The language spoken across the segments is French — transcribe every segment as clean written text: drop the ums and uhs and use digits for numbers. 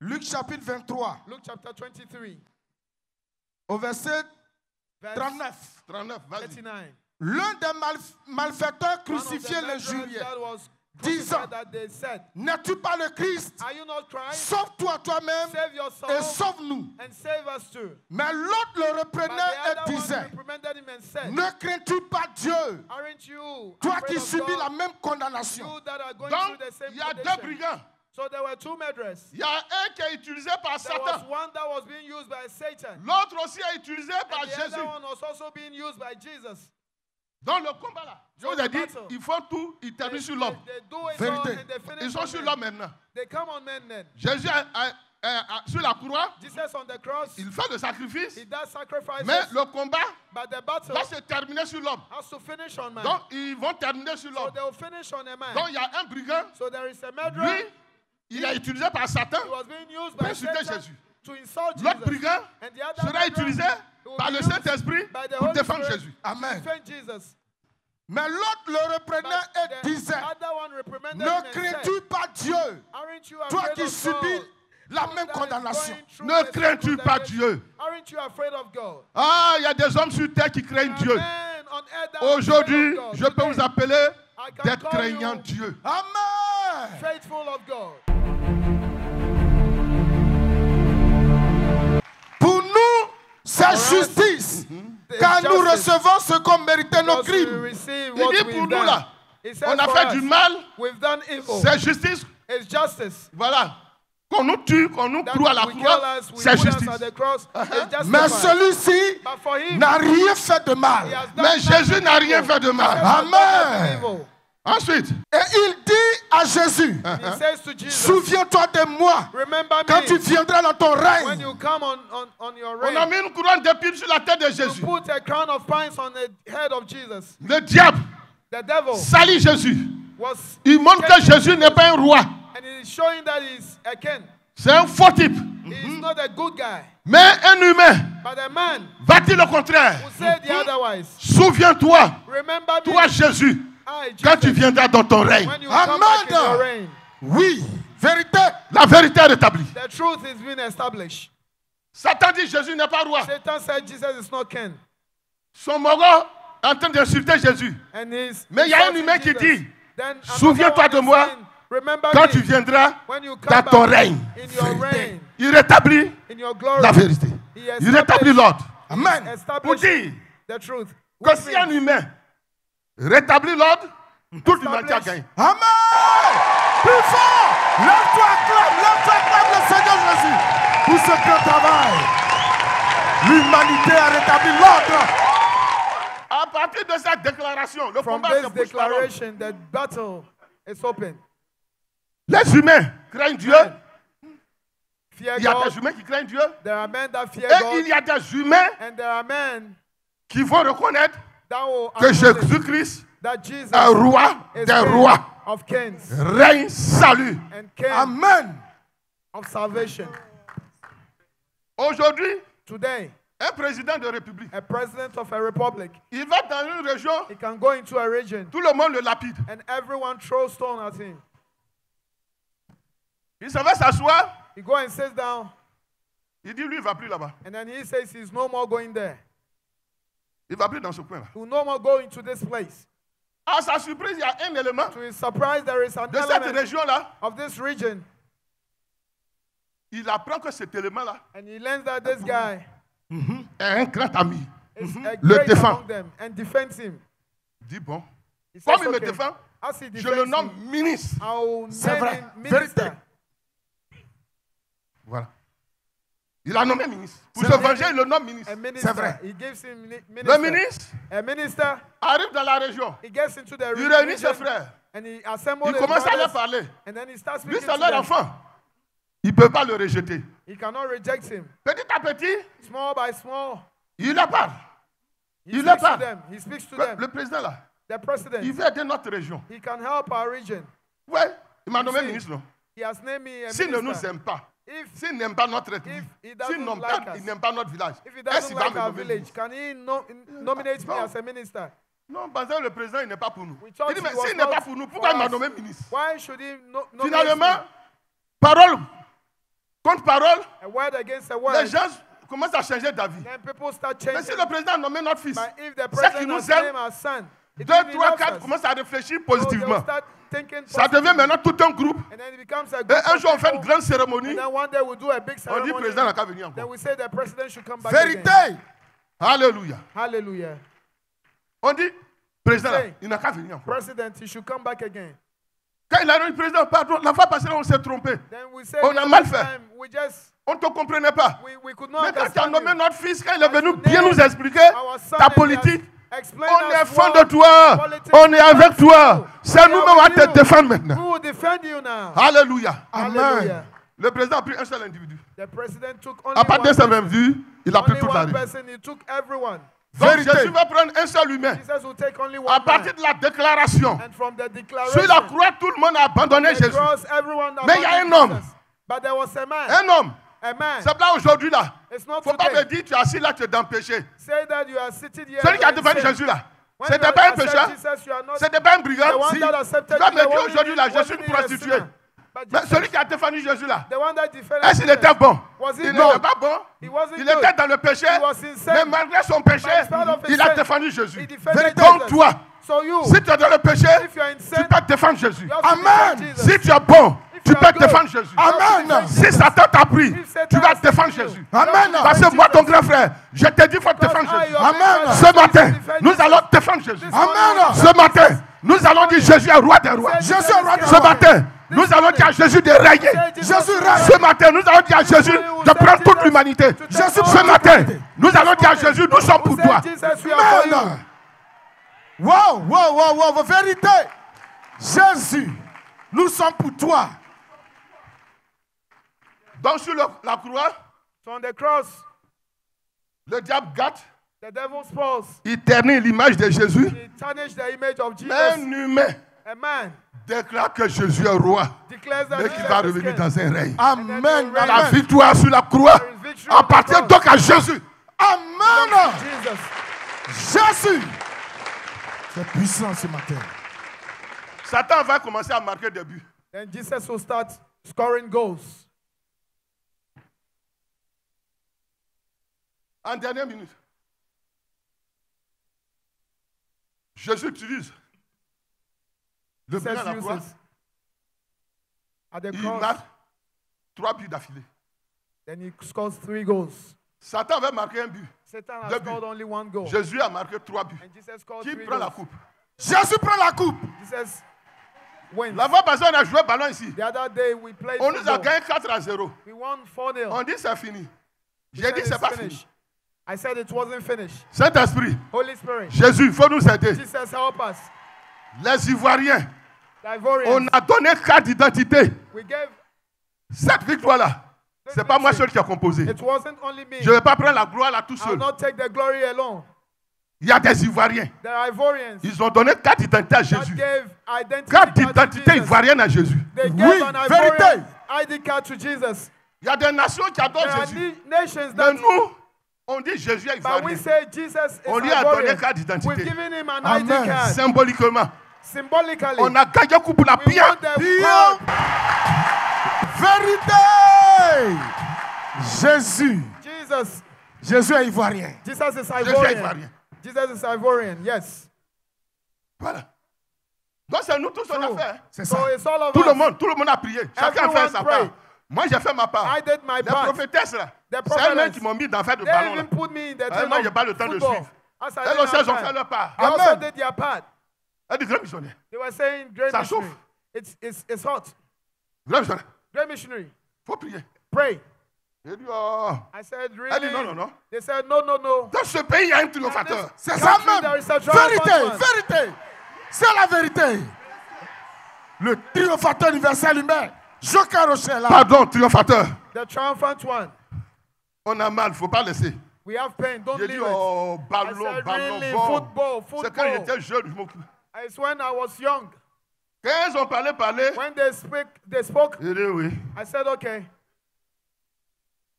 Luc chapitre 23. Luke chapter 23. Au verset Verse 39. 39. L'un des malfaiteurs crucifiés l'injuriait, disant, n'es-tu pas le Christ? Sauve-toi toi-même et sauve-nous. Mais l'autre le reprenait et disait, ne crains-tu pas Dieu, toi qui subis la même condamnation? Donc, il y a deux brigands. So there were two murderers. Il y a un qui est utilisé par There was Satan. one that was being used by Satan. L'autre aussi est utilisé par And the Jésus. other one was also being used by Jesus. Dans le combat là, je vous ai dit, ils font tout, ils terminent sur l'homme. They do it Vérité. all and they finish Ils sont on sur men. l'homme maintenant. They come on men then. Jésus sur la croix, Jesus on the cross, il fait le sacrifice, he does sacrifices, mais le combat but the battle va se terminer sur l'homme. has to finish on man. Donc ils vont terminer sur So l'homme. they will finish on a man. Donc il y a un brigand, So there is a murderer. lui, il est utilisé par Satan He was being used pour by insulter Satan Jésus. to insult Jesus. L'autre brigand And the other sera murderer utilisé will par be le used Saint-Esprit by the pour Holy défendre Spirit Jésus. Amen. to defend Jesus. Mais l'autre le reprenait But et the disait, other one reprimanded him ne and crains-tu said, pas Dieu, aren't you toi afraid qui of subis God? la You même that is condamnation? going through Ne the same crains-tu pas condemnation. Dieu? Aren't you afraid of God? Ah, il y a des hommes sur terre qui craignent There Dieu. are men on earth that are Aujourd'hui, afraid of God. je peux vous Today, appeler I can d'être call craignant you Dieu. Amen. faithful of God. Pour nous, c'est justice. Car nous recevons ce qu'ont mérité nos Because we crimes. receive Il what dit we've pour nous done. là, He said on a for fait us, du mal, we've done evil. c'est justice. It's justice. Voilà. Qu'on nous tue, qu'on nous That cloue à la we kill croix, us, we c'est put us justice. at the cross, it's Mais justified. celui-ci But for him, n'a rien fait de he mal. has done Mais Jésus nothing n'a rien evil. fait de Jesus mal. has done nothing Amen. evil. Ensuite, Et il dit à Jésus, He says to Jesus, souviens-toi de moi remember quand tu me viendras dans ton when règne. you come on your on a reign. mis une couronne d'épines sur la tête de Jésus. You put a crown of pines on the head of Jesus. Le diable The devil salit Jésus. was, Il montre que Jésus n'est pas un roi. and he is showing that he's a king. C'est un faux type. He's not a good guy. Mais un humain But a man va-t-il le contraire? who said the otherwise. Souviens-toi, Remember me, toi Jésus, I, quand tu Jesus, viendras dans ton règne. when you come back in Amen. your reign. Oui, vérité. La vérité est rétablie. The truth is being established. Satan dit Jésus n'est pas roi. Satan said Jesus is not king. Son moron est en train d'insulter Jésus. And he's Mais il y a un insulting humain qui Jesus. dit, Then another souviens-toi one de is moi saying, remember quand me tu viendras when you dans come ton back règne. in your reign, Il rétablit in your glory. la vérité. He Il rétablit l'ordre. Amen. Pour established dire the truth. que Which si un means humain rétablit l'ordre, toute l'humanité a gagné. Amen. Plus fort. Lève-toi, acclame le Seigneur Jésus pour ce grand travail. L'humanité a rétabli l'ordre. À partir de cette déclaration, le from combat this se bouge par l'homme. declaration, the battle is open. Les humains craignent Dieu. Fear Il y a God. des humains qui craignent Dieu. There are men that fear Et God, il y a des humains and there are men qui vont reconnaître that will que acknowledge Jésus-Christ that Jesus est roi is des king rois. of kings Règne, salut. and king Amen. of salvation. Aujourd'hui, Today, un président de république, a president of a republic, il va dans une région, he can go into a region tout le monde le lapide. and everyone throws stone at him. Il s'en va s'asseoir, He go and sits down, il dit lui, il ne va plus là-bas. and then he says he's no more going there. Il ne va plus dans ce coin-là. He will no more go into this place. À sa surprise, il y a un élément To his surprise, there is an de cette element région-là. of this region, Il apprend que cet élément-là and he learns that this guy est un grand ami. is a Le great défend. among them and defends him. Il dit bon, He says, comme il me okay, défend, as he je defends le nomme him, ministre. I will C'est name vrai. him minister. Vérité. Voilà. Il a nommé ministre. Pour C'est se vrai. venger, il le nomme ministre. A minister. C'est vrai. He gives him minister. Le ministre A minister. arrive dans la région. He gets into the Il réunit region ses frères. and he assembles Il his commence à leur brothers, parler. and then he starts Lui, speaking c'est to leur them. enfant. Il ne peut pas le rejeter. He cannot reject him. Petit à petit, Small by small, il leur parle. he Il speaks leur to parle. them. He speaks to them. Le président là, The president. il veut aider notre région. He can help our region. Ouais, il m'a nommé see, ministre. Non? He has named me a S'il ne nous minister. aime pas, If s'il n'aime pas notre ethnie, he s'il doesn't n'aime like pas, us, il n'aime pas notre village, if he est-ce doesn't qu'il va like me our nommer village, ministre? can he nominate me No. as a minister? Non, parce que le président, il n'est pas pour nous. We thought Il dit, mais he was s'il n'est not pas pour nous, for pourquoi il m'a us. nommé ministre? Why should he nominate Finalement, me? parole contre parole, a word against a word, les gens commencent à changer d'avis. then people start Mais changing. si le président a nommé notre fils, But if the c'est president qu'il nous has aime, named our son, it 2, means he 3, loves 4 us. commencent à réfléchir So they'll positivement. start thinking Ça devient positively. maintenant tout un groupe. And then it becomes a Et group un of jour, on fait une people. grande cérémonie. And then one day we'll do a big On dit ceremony. le président n'a qu'à venir Then encore. we say the president should come back again. Vérité. Alléluia. Hallelujah. On dit, président, là, Say, il n'a qu'à venir encore. President, he should come back again. Quand il a dit, président, pardon, la fois passée, on s'est trompé. Then we say On the a mal other fait. time, we just On ne te comprenait pas. we could not Mais quand tu as understand nommé you. notre fils, quand il est venu As you bien named nous expliquer our son ta and he has politique, explained on est us fan what de toi. politics On est avec is toi. you. C'est We nous-mêmes are à with te you. défendre We maintenant. will defend you now. Alléluia. Hallelujah. Le président a pris un seul individu. The president took only À partir de one sa person. même vue, il a pris Only toute one l'armée. person, he took everyone. Donc Vérité. Jésus va prendre un seul humain. Jesus will take only À one partir man. de la déclaration, And from the sur declaration, la croix, tout le monde a abandonné the Jésus. cross, everyone Mais il y a abandoned un homme. Jesus. But there was a man. Un homme. A man. C'est là aujourd'hui là. It's not Faut pas me today. dire tu es assis là, tu es dans le péché. Say that you are sitting here. Celui qui a and défendu say, Jésus là, when c'était you pas un accept pécheur, Jesus, you are not c'était pas un brigand. the one Si. that Tu accepted vas you, me the dire one aujourd'hui là, je suis wasn't une he a prostituée. sinner? But Mais Jesus, celui qui a défendu Jésus là, the one that defended est-ce qu'il Jesus, était bon? was he Il good? n'était pas bon. He wasn't Il good. était dans le péché. He was in sin. Mais malgré son péché, But in spite of his il a sin, défendu Jésus. He defended Comme Jesus. toi, So you, si tu es dans le péché, if you are in tu sin, peux défendre Jésus. you have to Amen. defend Jesus. Si tu es bon, If tu you peux are good, défendre Jésus. you have to Amen. defend Si Jesus. Satan t'a pris, If Satan tu vas has défendre taken you, Jésus. you have to Amen. defend Parce que moi, Jesus. ton grand frère, je te dis, il faut défendre Because I, Jésus. your Amen. big brother, Ce matin, defend nous Jesus. allons défendre Jésus. This Amen. morning, Ce matin, nous allons dire Jésus est roi des rois. Jésus Jésus est roi des Ce rois. matin, nous allons dire à Jésus de régner. Jésus règne. Ce matin, nous allons dire à Jésus de prendre toute l'humanité. Jésus Ce prend matin, toute l'humanité. nous allons dire à Jésus, nous sommes pour Who toi. said Jesus, we are for you. Amen. Wow, wow, wow, wow. Vérité. Jésus, nous sommes pour toi. Donc sur la croix, So on the cross, le diable gâte, the devil spoils. il ternit l'image de Jésus. He tarnished the image of Jesus. Un humain A man déclare que Jésus est roi declares that et qu'il Jesus va is revenir king. dans un règne. Amen. La Amen. victoire sur la croix There is victory on the appartient cross. donc à Jésus. Amen. Jesus. Jésus. C'est puissant ce matin. Satan va commencer à marquer des buts. Then Jesus will start scoring goals. En dernière minute, Jésus utilise le Jesus blanc à la croix. uses at the Il cross. marque 3 buts d'affilée. Then he scores 3 goals. Satan avait marqué un but. Satan has Deux buts. scored only 1 goal. Jésus a marqué 3 buts. And Jesus scored Qui 3 prend la goals. coupe? Jésus prend la coupe. Jesus wins. La fois passée, on a joué ballon ici. The other day we played On nous a football. gagné 4-0. We won 4-0. On dit c'est fini. He J'ai said dit it's c'est pas finished. fini. I said it wasn't finished. Saint-Esprit, Holy Spirit, Jésus, il faut nous aider. Jesus help us. Les Ivoiriens, The Ivorians, on a donné carte d'identité. we gave, Cette victoire-là, c'est pas moi seul qui a composé. it wasn't only me. Je ne vais pas prendre la gloire là tout I will seul. not take the glory alone. Il y a des Ivoiriens. The Ivorians Ils ont donné carte d'identité à that Jésus. gave identity Carte card to d'identité Jesus. ivoirienne à Jésus. They Oui, gave an vérité. Ivorian ID card to Jesus. Il y a des nations qui There adorent are Jésus. nations Mais that, nous, on dit Jésus est but we ivoirien. say Jesus On is lui a donné Ivorian. carte d'identité. We've given him an Amen. ID card. Symboliquement, Symbolically, on a gagné coup pour la we pierre. won the Pierre. crown. Vérité. Jésus. Jesus. Jésus est ivoirien. Jesus is Jésus est Ivorian. ivoirien. Jesus is Ivorian, yes. Voilà. Donc c'est nous tous on a True. fait. hein. C'est ça. So it's all of Tout le us. monde a prié. Chacun a fait Everyone sa prayed. part. Moi j'ai fait ma part. I did my Les part. prophétesses là, The c'est prophetess. elles-mêmes qui m'ont mis dans faire de They ballon là. even put me in the Moi team j'ai pas le temps de football. suivre. As I Elles didn't aussi have elles ont time. fait leur part. They also Amen. did their part. Elle dit grand missionnaire. They were saying, great Ça missionary. chauffe. It's hot. Grand missionnaire. Great missionary. Faut prier. Pray. Il dit oh. I said, really? Elle dit non, non, non. They said, no, no, no. Dans ce pays il y a un triomphateur. C'est ça Country, même. there is a triumphant Vérité. one. Vérité. C'est la vérité. Le triomphateur universel humain. Joker Rocher là. Pardon, triomphateur. The triumphant one. On a mal, faut pas laisser. We have pain. Don't J'ai leave dit it. oh I ballon, said, ballon, really? bon. Football, C'est quand football. j'étais jeune, je m'occupe. It's when I was young. Quand ils ont parlé, When they spoke, j'ai dit oui. I said, okay.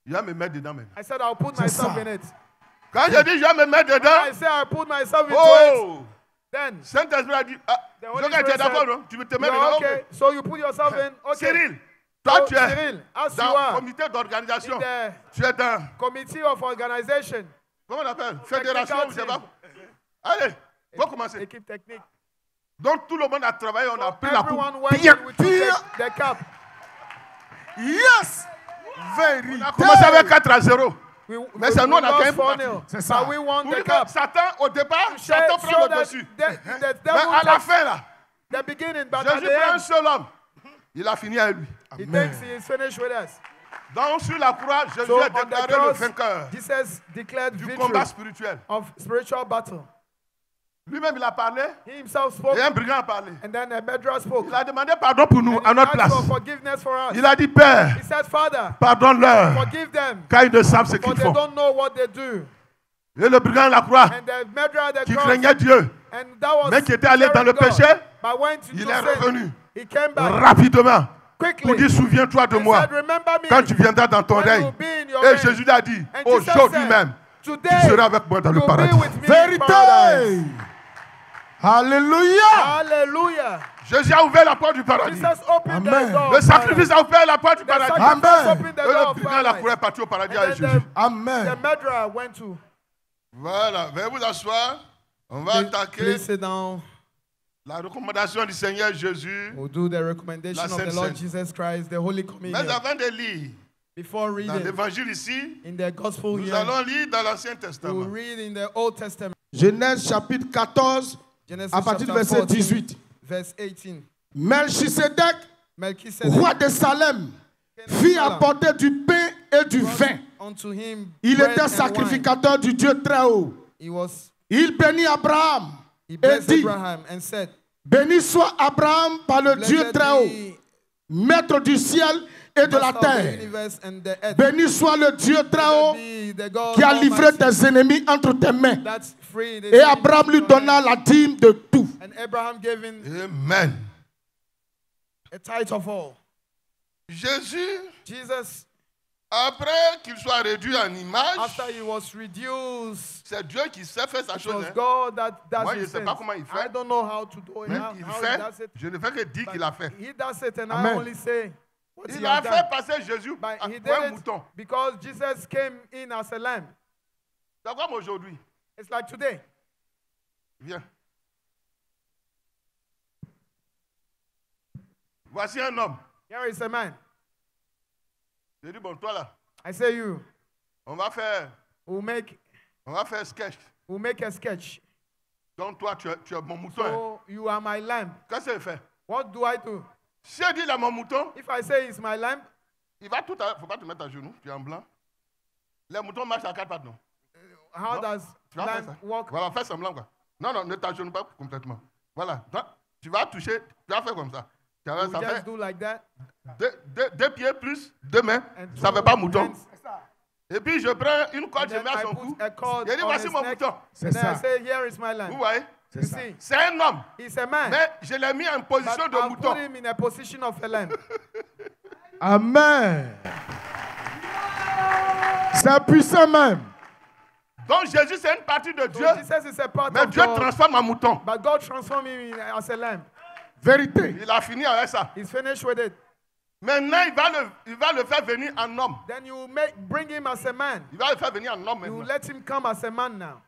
Il va me mettre dedans maintenant. I said, I'll put C'est myself ça. in it. Quand j'ai dit je vais me mettre I dedans, said, I put myself into it. oh, Then, Saint-Esprit a dit, ah, The Holy je tu es Spirit d'accord, said, non? Tu veux te mettre you're dedans? okay. So you put yourself in. Okay. Cyril, Toi, tu es Cyril, as you dans le are comité d'organisation. in the Tu es dans, committee of organization, comment on appelle? Fédération, technical je sais team. pas. Allez, faut commencer. équipe technique. Donc tout le monde a travaillé, on a pris la coupe. Everyone went Bien. in with the cup. Yes. On a commencé avec 4-0. Mais c'est nous, on a lost gagné. 4-0. C'est ça. But we won Pour the dire que cup. Satan, au départ, So Satan prend le that dessus. the Mais devil à la takes fin, là, the beginning, but at Jésus the prend un end, seul homme. Il a fini avec lui. he thinks he is finished with us. Donc sur la croix, Jésus So a on the déclaré le cross, vainqueur Jesus declared du victory combat spirituel. of spiritual battle. Lui-même, il a parlé, He himself spoke, et un brigand a parlé. and then a murderer spoke. Il a demandé pardon pour nous, And à he notre asked place. for forgiveness for us. Il a dit, Père, He said, Father, pardonne-leur, forgive them, car ils ne savent ce for qu'ils they font. don't know what they do. Et le brigand de la croix, And the murderer at the qui cross, craignait Dieu, and that was mais qui était allé dans le fearing God, péché, but went into il est sin. revenu He came back rapidement quickly. pour dire, souviens-toi de He moi said, remember me quand tu viendras dans ton when règne. you'll be in your Et reign. Jésus lui a dit, And Jesus aujourd'hui said, même, today tu seras avec moi dans le you'll be paradis. with me in paradise. Vérité. Alléluia. Hallelujah. Jésus a ouvert la porte du paradis. Jesus opened Amen. the door. Le of sacrifice paradise. a ouvert la porte du The paradis. sacrifice Amen. opened the Et door le of brigand de la croix est paradise. parti au paradis And avec then Jésus. the Amen. murderer went to. Voilà, veuillez vous asseoir. On va Please attaquer sit down. la recommandation du Seigneur Jésus. We'll do the recommendation La of the Sainte Lord Seine. Jesus Christ, the Holy Mais Communion. avant de lire Before dans reading l'évangile ici, in the Gospel nous here, allons lire dans l'Ancien we'll Testament. read in the Old Testament. Genèse chapitre 14, Genesis à partir du chapter verset 14, 18. verse 18. Melchisedec, Melchizedek roi de Salem, fit apporter du pain et du vin. unto him Il bread était and sacrificateur du Dieu très haut. wine. Il bénit Abraham He et blessed dit, Abraham and said, béni soit Abraham par le Dieu Blessed très haut, be maître du ciel et de la master of the terre. universe and the earth. Béni soit le Dieu très haut Blessed be the God qui a livré Almighty tes ennemis entre tes mains. that's free. Et Abraham lui donna la dîme de tout. And Abraham gave him Amen. a tithe of all. Jésus, Jesus, après qu'il soit réduit en image, after he was reduced, c'est Dieu qui sait faire sa it chose. was hein. God that does Moi, je ne his sais things. pas comment il fait. I don't know how to do it, Mais how il he fait, does it. je ne fais que dire But qu'il a fait. he does it, and Amen. I only say what he Il a has fait done. passer Jésus But he pour un did it mouton. because Jesus came in as a lamb. C'est comme aujourd'hui. It's like today. Viens. Voici un homme. Here is a man. Je dis, bon, toi là, I say you. on va faire We'll make sketch. a sketch. Donc toi, tu es mon mouton. hein. So you are my lamb. Qu'est-ce qu'il fait? What do I do? Si je dis là, mon mouton, If I say it's my lamb, il va tout à... faut pas te mettre à genoux, tu es en blanc. Les moutons marchent à quatre pattes, non? how Non, does Tu vas faire lamb ça. walk? Voilà, fais semblant, quoi. Non, non, ne t'agenouille pas complètement. Voilà. Donc, tu vas toucher, tu vas faire comme ça. Tu vas, You ça just fait do like that. deux pieds plus deux mains, And ça ne fait two pas mouton. hands. Et puis je prends une corde, And je then mets à I son cou. put a cord Il dit, on voici his mon neck. mouton. C'est And then I ça. say, here is my Vous lamb. voyez? You see, C'est un homme. he's a man. Mais je l'ai mis en But position de I mouton. put him in a position of a lamb. Amen. C'est puissant même. Donc Jésus, c'est une partie de Dieu. So Jesus is a part Mais of Dieu God, transforme en mouton. but God transformed him as a lamb. Vérité. Il a fini avec ça. He's finished with it. Maintenant, il va le faire venir en homme. Then you bring him as a man. Il va le faire venir en homme You maintenant. let him come as a man now.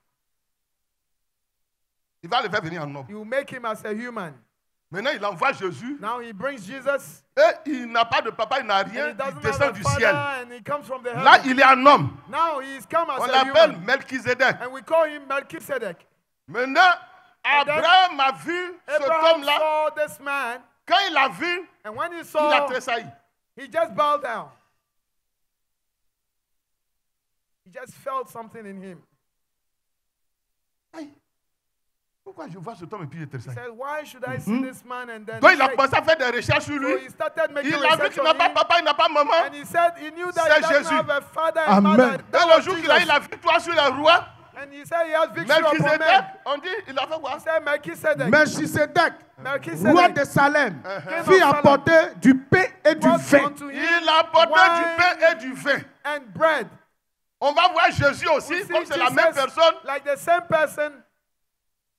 Il va le faire venir en homme. You make him as a human. Maintenant, il envoie Jésus. Now he brings Jesus. Et il n'a pas de papa, il n'a And rien. he Il doesn't have descend a du father, ciel. and he comes from the Là, heaven. il est un homme. Now he's come as On a l'appelle human. Melchizedek. And we call him Melchizedek. Maintenant, And then Abraham a vu cet Abraham homme-là. saw this man, Quand il l'a vu, and when he il a saw, tressailli. he just bowed down. He just felt something in him. Aïe. Pourquoi je vois cet homme et puis il He tressaille? said, why should I see this man and then Donc il a shake? commencé à faire des recherches sur So lui. he started making Il a vu research qu'il n'a on pas him, papa, il n'a pas maman. and he said he knew that C'est he doesn't Jésus. have a father and Amen. mother. Dès That le was jour qu'il a eu Jesus. la victoire sur les rois, And he said he has victory upon Melchizedek, men. on dit, il a fait quoi? He said Melchizedek. Melchisedec, roi Melchizedek de Salem, King fit of Salem, apporter du pain et du brought vin. unto him Il a apporté wine du pain et du vin. and bread. On va voir Jésus aussi, We see comme c'est la Jesus même personne. like the same person.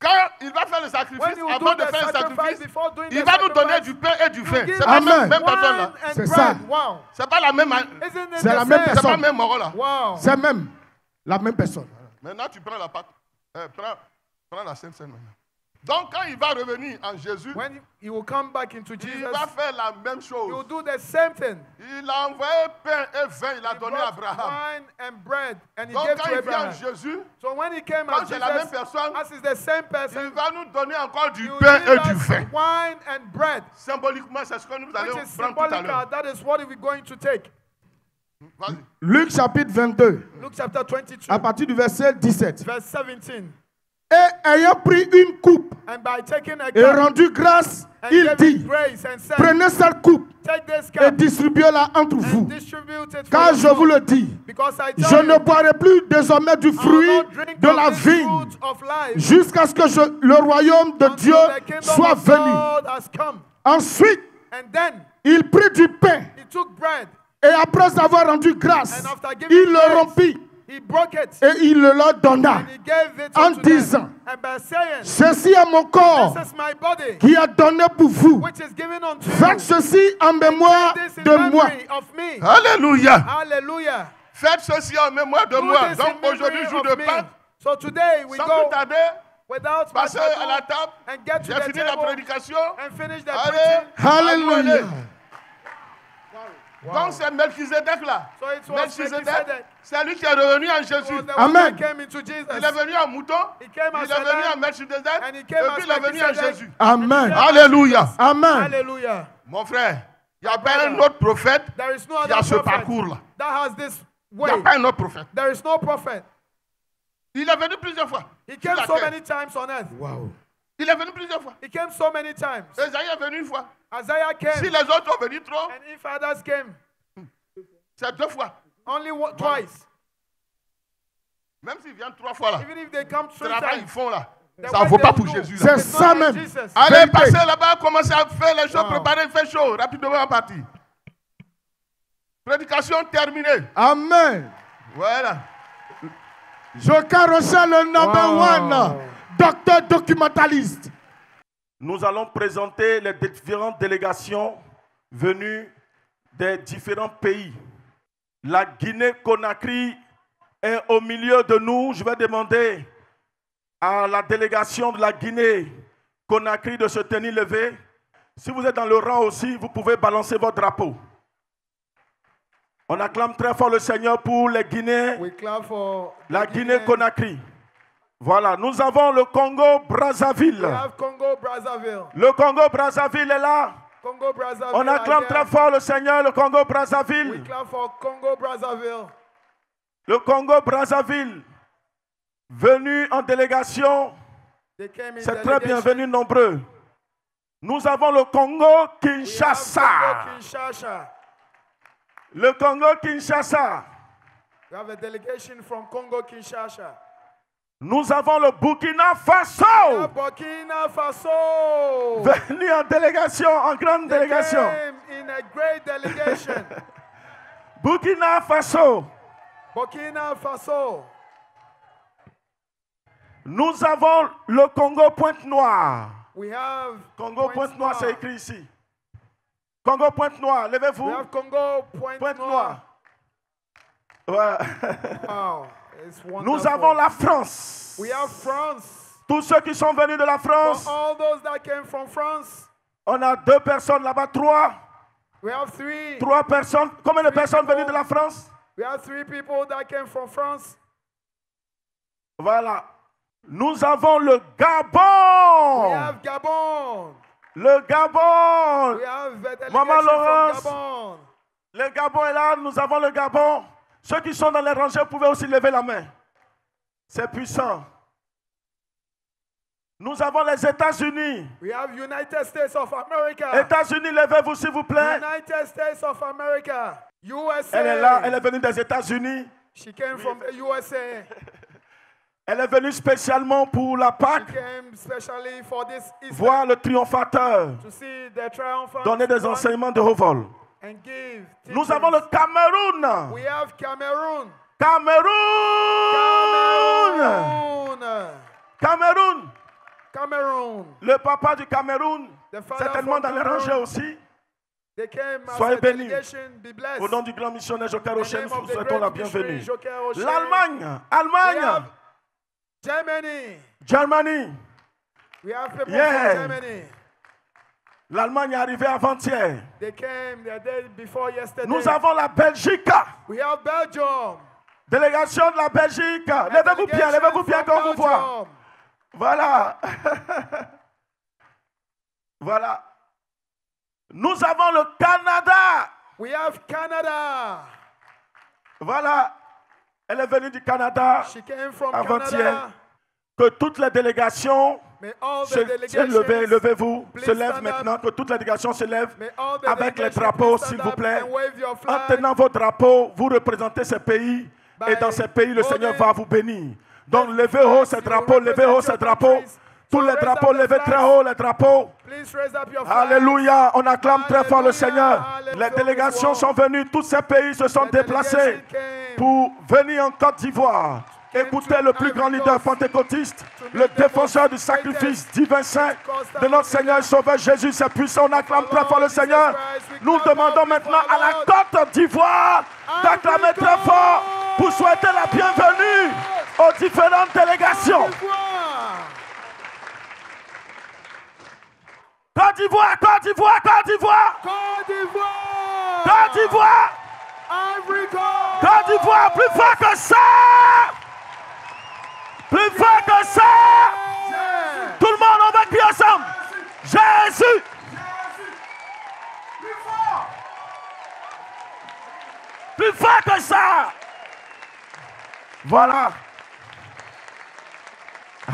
Quand il va faire le sacrifice, When you avant do de the faire le sacrifice, sacrifice, before doing il the va nous donner sacrifice, du pain et du vin. give C'est pas us la Amen. même personne là. wine and C'est bread. ça. Wow. C'est pas la même. Isn't it C'est the la même same? C'est pas personne. le même moro là. Wow. C'est même la même personne. Maintenant, tu prends la pâte. Prends la Sainte Seine maintenant. Donc, quand il va revenir en Jésus, When he will come back into il Jesus, va faire la même he will chose. do the same thing. Il a envoyé pain et vin, il a He donné à brought Abraham. wine and bread, and he Donc, gave quand to il vient en Abraham. Jésus, So when he came quand as c'est la même Jesus, personne, as is the same il person, va nous donner encore du he will pain give et du us vin. wine and bread, Symboliquement, c'est ce que nous allons which is prendre tout à symbolical. l'heure. That is what we're going to take. Vas-y. Luc chapitre 22, Luke chapter 22, à partir du verset 17. verse 17. Et ayant pris une coupe And by taking a et cup rendu grâce, and il giving dit, grace and said, prenez cette coupe take this et cup distribuez-la entre and vous. distribute it Car for je vous le dis, because I je tell ne you, boirai plus désormais du I will fruit not drink de of la this vigne fruit of life jusqu'à ce que le royaume de until Dieu the kingdom soit of venu. God has come. Ensuite, And then il prit du pain he took bread et après avoir rendu grâce, and after giving il le thanks, rompit he broke it et il le leur donna and he gave it en unto disant, them. And by saying, ceci est mon corps this is my body qui est donné pour vous. which is given unto you. Faites ceci en mémoire This in de moi. memory of me. Alléluia. Hallelujah. Faites ceci en mémoire de Do moi. this Donc in memory aujourd'hui, jour of de me. Pâques, So today we sans go plus tarder, without much passez à la ado table. and get to J'ai the fini la table prédication. and finish the Allez. preaching. Alléluia. Donc c'est Melchizedek là. So it was Melchizedek, Melchizedek. c'est lui qui est revenu en It Jésus. was the one Amen. that came into Jesus. Il est venu en mouton. He came Il as est a venu en lamb, Melchizedek. and he Et came puis as il est venu en Melchizedek. Jésus. Amen. Alléluia. Amen. Hallelujah. Mon frère, il n'y a pas un autre prophète There is no qui a other ce prophet parcours-là. that has this Il n'y way. a pas un autre prophète. There is no prophet. Il est venu plusieurs fois. He sur came la so terre. many times on earth. Wow. Il est venu plusieurs fois. He came so many times. Esaïe est venu une fois. Isaiah Si came, les autres sont venus trop, and if others came, c'est deux fois. only twice. Même s'ils viennent trois fois là, Even if they come ce three travail qu'ils times, font là, the ça ne way vaut pas they pour do, Jésus là. C'est it's ça not like même. Jesus. Allez, Vérité. passez là-bas, commencez à faire les choses, Wow. préparez, faites chaud, rapidement à partir. Prédication terminée. Amen. Voilà. Joka Rochelle, le number Wow. one, docteur documentaliste. Nous allons présenter les différentes délégations venues des différents pays. La Guinée-Conakry est au milieu de nous. Je vais demander à la délégation de la Guinée-Conakry de se tenir levée. Si vous êtes dans le rang aussi, vous pouvez balancer votre drapeau. On acclame très fort le Seigneur pour les Guinéens, We clap for la the Guinea. Guinée-Conakry. Voilà, nous avons le Congo-Brazzaville. We have Congo Brazzaville. Le Congo-Brazzaville est là. Congo Brazzaville. On acclame are très here. fort le Seigneur, le We Congo-Brazzaville. clap for Congo Brazzaville. Le Congo-Brazzaville, venu en délégation, They came in c'est très delegation. bienvenu nombreux. Nous avons le We have Congo-Kinshasa. Congo Kinshasa. Le Congo-Kinshasa. We have a delegation from Congo Kinshasa. Nous avons le Burkina Faso. We have Burkina Faso. Venu en délégation, en grande They délégation. came in a great delegation. Burkina Faso. Burkina Faso. Nous avons le Congo-Pointe-Noire. We have Congo Pointe-Noire, c'est écrit ici. Congo Pointe-Noire, We levez-vous. have Congo Pointe-Noire. Ouais. Wow, it's wonderful. Nous avons la France. We have France. Tous ceux qui sont venus de la For France, all those that came from France, on a 2 personnes là-bas, 3. we have three. 3 personnes. Combien de Three personnes people. venues de la France? We have 3 people that came from France. Voilà. Nous avons le We Gabon. have Gabon. Le Gabon. We have a delegation Maman from Laurence. Gabon. Le Gabon est là. Nous avons le Gabon. Ceux qui sont dans les rangées, vous pouvez aussi lever la main. C'est puissant. Nous avons les États-Unis. We have United States of America. États-Unis, levez-vous s'il vous plaît. United States of America. USA. Elle est là, elle est venue des États-Unis. She came from the USA. Elle est venue spécialement pour la She Pâque, came especially for this Easter voir le triomphateur, to see the triumphant donner des one enseignements de haut vol. and give. Nous teachings. avons le Cameroun. We have Cameroon. Cameroun. Cameroon. Cameroun. Cameroon. Le papa du Cameroun, certainement dans les rangées aussi. Soyez bénis. Au nom du grand missionnaire Joker Rochen, nous vous souhaitons la bienvenue. L'Allemagne. Allemagne. Germany. We have people from Germany. L'Allemagne est arrivée avant-hier. They came the day before yesterday. Nous avons la Belgique. We have Belgium. Délégation de la Belgique. Levez-vous bien qu'on vous voit. Voilà. Voilà. Nous avons le Canada. We have Canada. Voilà. Elle est venue du Canada avant-hier. Que toutes les délégations levez-vous, se lèvent maintenant, que toutes les délégations se lèvent avec les drapeaux, s'il vous plaît. En tenant vos drapeaux, vous représentez ces pays et dans ces pays, le Seigneur va vous bénir. Donc, levez haut ces drapeaux, levez haut ces drapeaux. Tous les drapeaux, levez très haut les drapeaux. Alléluia, on acclame très fort le Seigneur. Les délégations sont venues, tous ces pays se sont déplacés pour venir en Côte d'Ivoire. Écoutez le plus grand leader pentecôtiste, le défenseur du sacrifice divin saint de notre Seigneur et Sauveur Jésus, c'est puissant. On acclame très fort le Seigneur. Nous demandons maintenant à la Côte d'Ivoire d'acclamer très fort pour souhaiter la bienvenue aux différentes délégations. Côte d'Ivoire, Côte d'Ivoire, Côte d'Ivoire, Côte d'Ivoire, Côte d'Ivoire, Côte d'Ivoire, plus fort que ça, plus fort que ça. Tout le monde, on va crier ensemble. Jésus. Plus fort que ça. Voilà.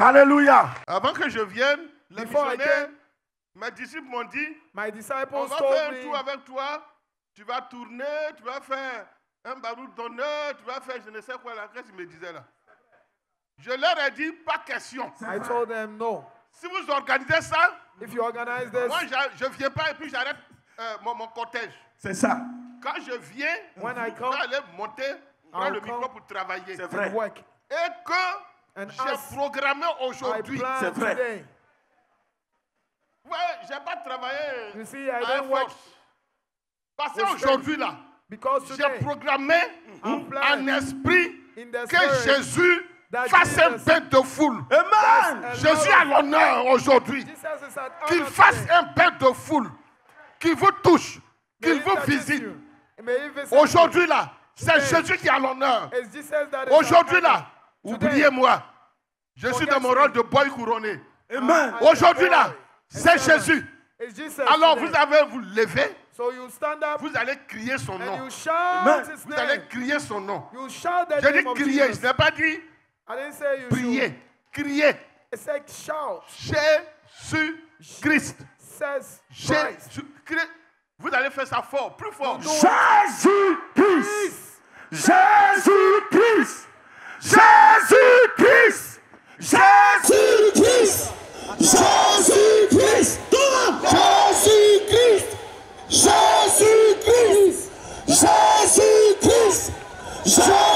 Alléluia. Avant que je vienne, les missionnaires, mes disciples m'ont dit, on va faire un tour avec toi, tu vas tourner, tu vas faire un baroud d'honneur, tu vas faire je ne sais quoi, la Grèce, ils me disaient là. Je leur ai dit, pas question. I told them no. Si vous organisez ça, if you organize this, moi je ne viens pas et puis j'arrête mon cortège. C'est ça. Quand je viens, je vais aller monter, prendre le micro pour travailler. C'est vrai. Et que j'ai programmé aujourd'hui. C'est vrai. Ouais, je n'ai pas travaillé you see, I à don't work. Parce qu'aujourd'hui là, j'ai programmé en esprit que Jésus fasse un bain de foule. Amen. Jésus a l'honneur aujourd'hui. Qu'il fasse un bain de foule. Qu'il vous touche. Qu'il vous visite. Aujourd'hui là, c'est Jésus qui a l'honneur. Aujourd'hui là, oubliez-moi. Je suis dans mon rôle de boy couronné. Amen. Aujourd'hui là, c'est Jésus. Alors vous allez vous lever. Vous allez crier son nom. Vous allez crier son nom. Je dis crier, je n'ai pas dit prier. Crier. Jésus-Christ. Jésus-Christ. Vous allez faire ça fort, plus fort. Jésus-Christ. Jésus-Christ. Jésus-Christ. Jésus-Christ. Jésus-Christ. Jésus-Christ. Jésus-Christ. Jésus-Christ. Jésus-Christ.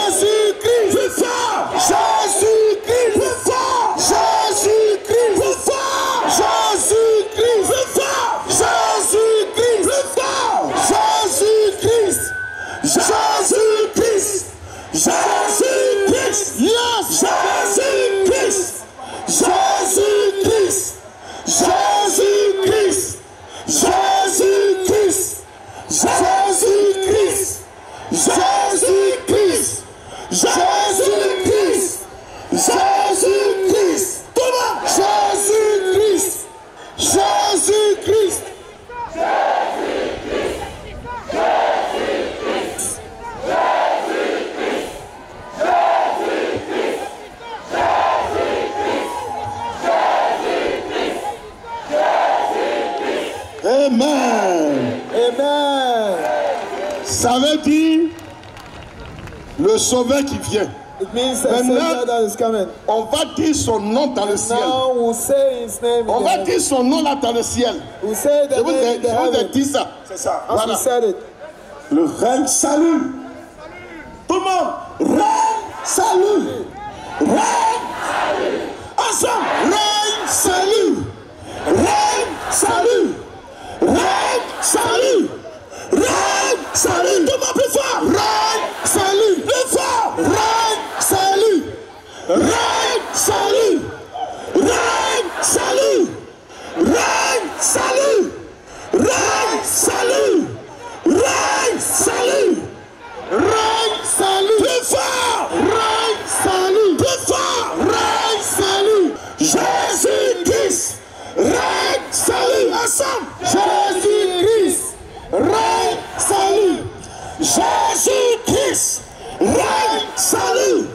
Jésus-Christ. Jésus-Christ. Jésus-Christ. Jésus-Christ. Jésus-Christ. Yes. Jésus-Christ. Jésus-Christ. Jésus-Christ. Jésus-Christ. Jésus-Christ. Jésus-Christ. Jésus-Christ. Jésus-Christ. Jésus-Christ. Jésus-Christ. Amen. Amen. Ça veut dire le sauveur qui vient. Maintenant, on va dire son nom dans le ciel. On va dire son nom là dans le ciel. Je vous ai dit ça. C'est ça. Voilà. Le règne salue. Tout le monde. Règne salue. Règne salue. Ensemble. Règne salue. Règne, salut. Règne, salut. Règne, salut. Règne, salut. Règne, salut. Règne, salut. Plus fort. Règne, salut. Plus fort. Règne, salut. Jésus-Christ. Règne, salut. Ensemble. Jésus-Christ. Règne, salut. Jésus-Christ. Règne, salut.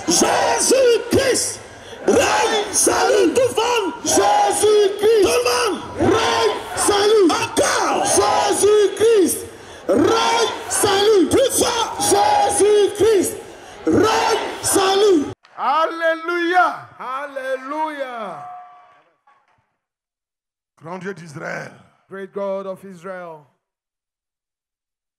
Jésus-Christ. Règne, salut. Tout le monde. Jésus-Christ. Tout le monde. Règne, salut. Encore. Jésus-Christ. Règne, salut. Plus fort. Jésus-Christ. Règne, salut. Alléluia. Hallelujah. Grand Dieu d'Israël. Great God of Israel.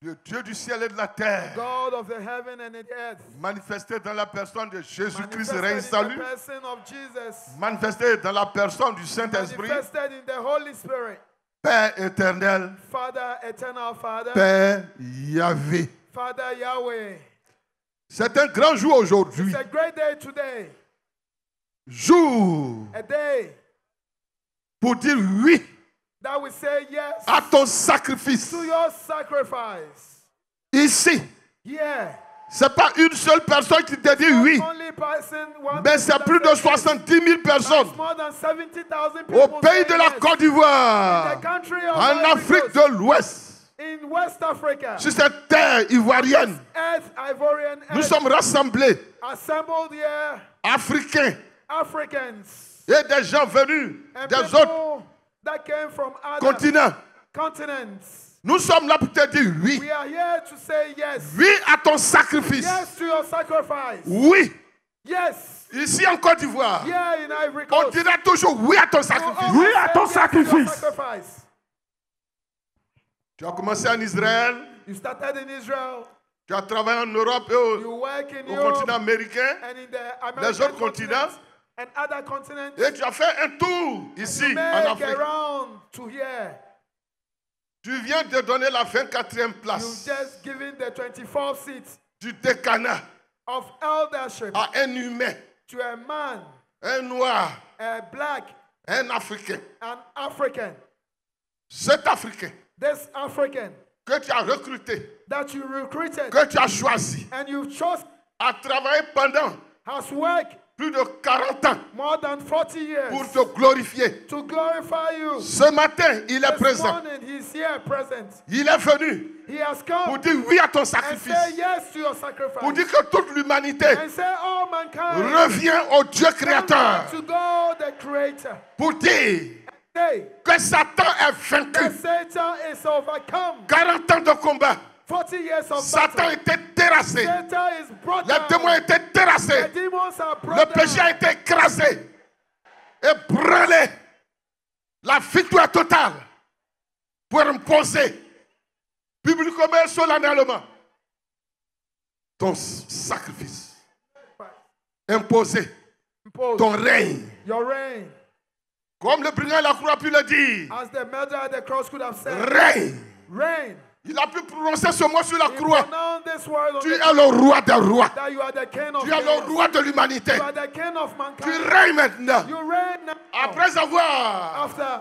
Le Dieu du ciel et de la terre. God of the heaven and the earth. Manifesté dans la personne de Jésus-Christ, Manifested règne, in the salut. person of Jesus. Manifesté dans la personne du Saint-Esprit. Manifested in the Holy Spirit. Père éternel. Father, eternal Father. Père Yahvé. Father Yahweh. C'est un grand jour aujourd'hui. It's a great day today. Jour A day pour dire oui that we say yes à ton sacrifice. to your sacrifice. Ici, Yeah. ce n'est pas une seule personne qui te dit oui, Only person, one mais c'est plus de 70 000 personnes more than 70,000 people au pays say de la yes. Côte The d'Ivoire, country of en Ivory Afrique Coast, de l'Ouest, in West Africa, sur cette terre ivoirienne. earth, Ivorian Nous earth, sommes rassemblés, assembled here, Africains, Africans, et des gens venus and des people autres that came from other continents. continents. Nous sommes là pour te dire oui. We are here to say yes. Oui à ton sacrifice. Yes to your sacrifice. Oui. Yes. Ici en Côte d'Ivoire, Here in Ivory on Coast. dira toujours oui à ton We sacrifice. always Oui à say ton yes to your sacrifice. sacrifice. Tu as commencé en Israël, You started in Israel. tu as travaillé en Europe et au, You work in au Europe continent américain, and in the les American autres continents, continent and other continents. et tu as fait un tour ici en Make Afrique. around to here. Tu viens de donner la 24e You place just given the 24th seat du décanat of eldership à un humain, to a man, un noir, a black, un Africain. an African. Cet Africain This African que tu as recruté, that you recruited que tu as choisi, and you chose a travaillé pendant has worked plus de 40 ans more than 40 years pour te glorifier. to glorify you. Ce matin, il est This présent. morning he's here present. Il est venu He has pour come dire oui à ton and sacrifice. say yes to your Pour sacrifice. dire que toute l'humanité And say all mankind revient au Dieu come créateur. back to God the Creator. Pour dire Say que Satan est that vaincu. Satan is overcome. 40 ans de combat. 40 years of Satan battle. était terrassé. Satan is brought Les démons down. étaient The terrassés. demons are Le brought péché down. a été écrasé et brûlé. La victoire totale pour imposer publiquement et solennellement ton sacrifice. Imposer Impose ton règne. your reign. Comme le brigand de la croix a pu le dire. As the murderer at the cross could have said, Règne. reign. Il a pu prononcer ce mot sur la He croix. pronounced this word on Tu the es le roi des rois. that you are the king of Tu es le kings. roi de l'humanité. You are the king of Tu mankind. règnes maintenant. You reign now. Après avoir After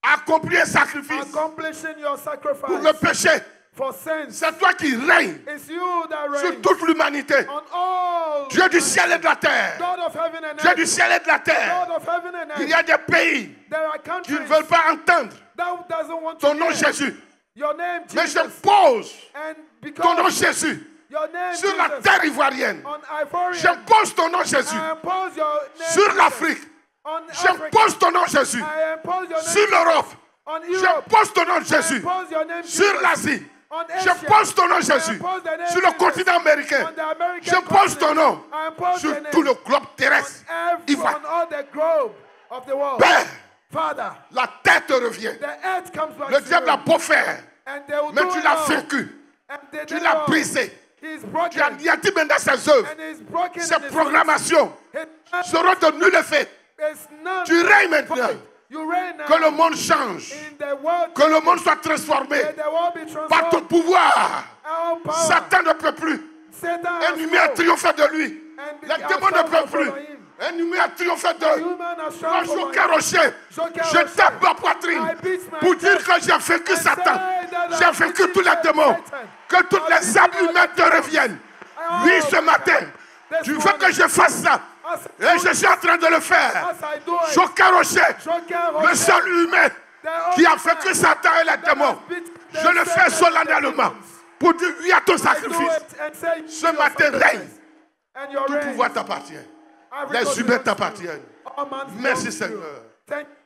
accompli un sacrifice accomplishing your pour le sacrifice péché, for sins, c'est toi qui règnes it's you that sur reigns toute l'humanité. on all. Dieu du ciel et de la terre. God of heaven and Dieu earth. du ciel et de la terre. God of heaven and Il y earth. a des pays There are qui countries ne veulent pas entendre that doesn't want ton to nom hear Jésus. your name Mais Jesus. j'impose And ton nom because Jésus your name sur la Jesus terre ivoirienne. on Ivorian, J'impose ton nom Jésus I impose your name sur Jesus. l'Afrique. On Africa, J'impose ton nom Jésus I impose your name sur l'Europe. on Europe. J'impose ton nom I Jésus impose your name sur Jesus. l'Asie. On Asia. J'impose ton nom I Jésus impose the name sur le Jesus. continent américain. On the American J'impose ton continent. nom I impose sur the name tout le globe terrestre. on Ivoire. all the globe of the world. Père, Father, la tête te revient. the earth comes back Le to diable you. a beau faire, And they will mais do tu it l'as all. vaincu. And they Tu do l'as all. brisé. He is Tu as broken. anéanti maintenant ses œuvres. And he is broken. Ses in his programmations His seront de nul effet. It's none. Tu règnes maintenant. You reign now. Que le monde change. In the world. Que le monde soit transformé Let the world be par ton transformed. pouvoir. Our power. Satan ne peut plus. Satan Ennemi a has no. triomphé de lui. Les démons ne peuvent plus. Un humain a triomphé d'eux. Quand Joker Rocher, je tape ma poitrine pour dire que j'ai vaincu Satan. J'ai vaincu tous les démons. Que toutes les âmes humaines te reviennent. Oui, ce matin, tu veux que je fasse ça. Et je suis en train de le faire. Joker Rocher, le seul humain qui a vaincu Satan et les démons. Je le fais solennellement pour dire oui à ton sacrifice. Ce matin, règne. Tout pouvoir t'appartient. Les humains t'appartiennent. Merci Seigneur.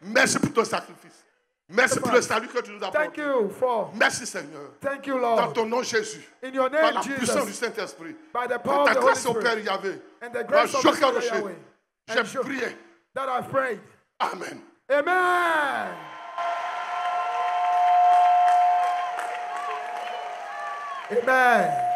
Merci pour ton sacrifice. Merci pour le salut que tu nous apportes. Merci Seigneur. Dans ton nom Jésus. Par la puissance du Saint-Esprit. Par ta grâce au Père Yahvé. Par Joker Rocher. J'ai prié. Amen. Amen. Amen.